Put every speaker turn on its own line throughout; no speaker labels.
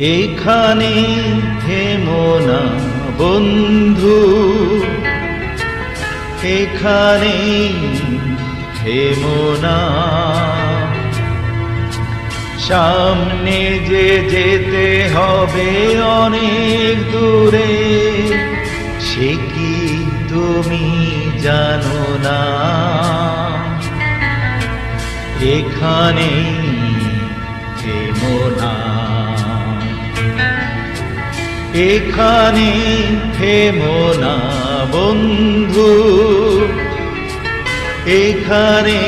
এখানে থেমো না বন্ধু, এখানে থেমো না। সামনে যে যেতে হবে অনেক দূরে, সে কি তুমি জানো না? এখানে থেমো না, এখানে থেমো না বন্ধু, এখানে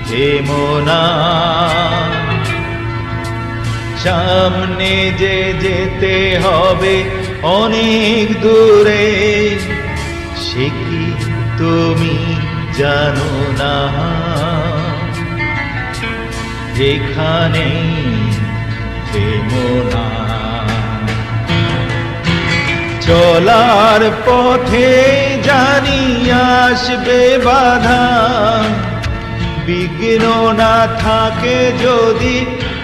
থেমো না। সামনে যে যেতে হবে অনেক দূরে, সে কি তুমি জানো না? এখানে থেমো না। চলার পথে জানি আসবে বাধা, বিঘ্ন না থাকে যদি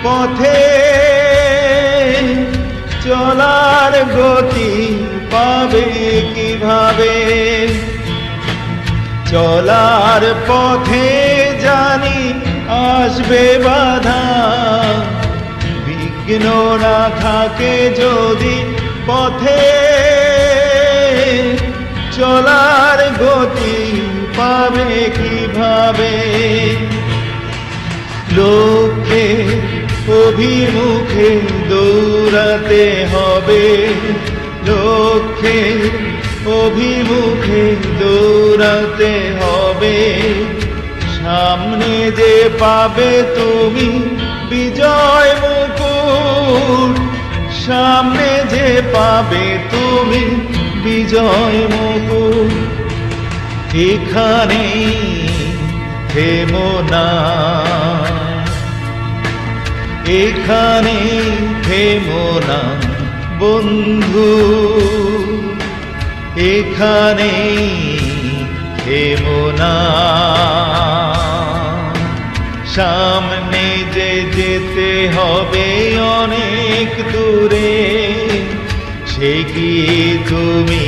পথে, চলার গতি পাবে কিভাবে? চলার পথে জানি আসবে বাধা, বিঘ্ন না থাকে যদি পথে, চলার গতি পাবে কিভাবে? লক্ষ্যের অভিমুখে দৌড়াতে হবে, লক্ষ্যের অভিমুখে দৌড়াতে হবে। সামনে যে পাবে তুমি বিজয় মুকুট, সামনে যে পাবে তুমি বিজয় মুকুট। এখানে থেমো না, এখানে থেমো না বন্ধু, এখানে থেমো না। সামনে যে যেতে হবে অনেক দূরে, সে কি তুমি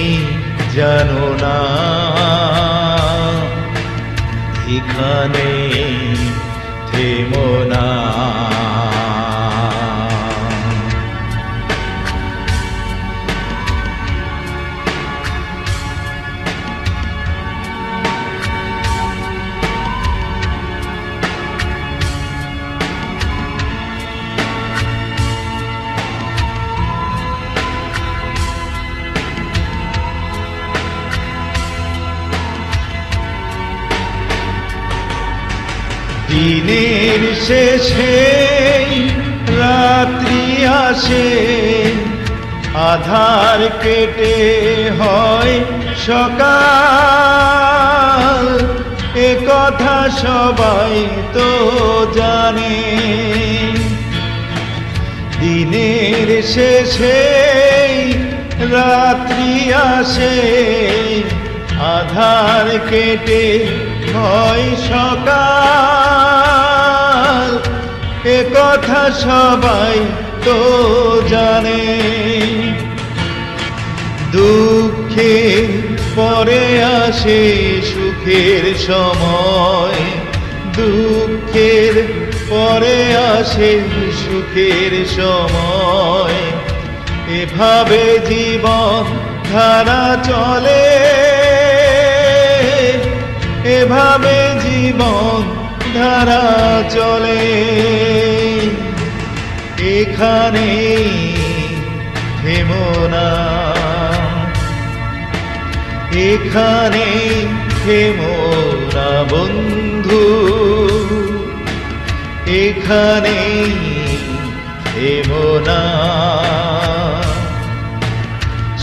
জানো না? এখানে থেমো না। দিনের শেষে রাত্রি আসে, আধার কেটে হয় সকাল, এ কথা সবাই তো জানে। দিনের শেষে রাত্রি আসে, আধার কেটে হয় সকাল, এ কথা সবাই তো জানে। দুঃখের পরে আসে সুখের সময়, দুঃখের পরে আসে সুখের সময়। এভাবে জীবন ধারা চলে, এভাবে জীবন ধারা চলে। এখানে থেমো না, এখানে থেমো না বন্ধু, এখানে থেমো না।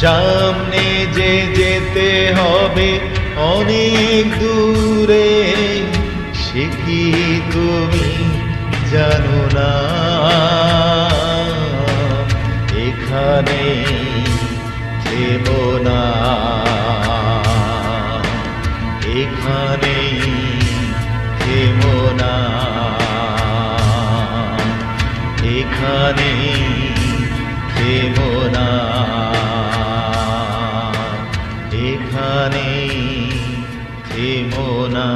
সামনে যে যেতে হবে অনেক দূরে, সে কি তুমি জানো না? এখানে থেমো না, এখানে থেমো না, এখানে থেমো না এখানে থেমো না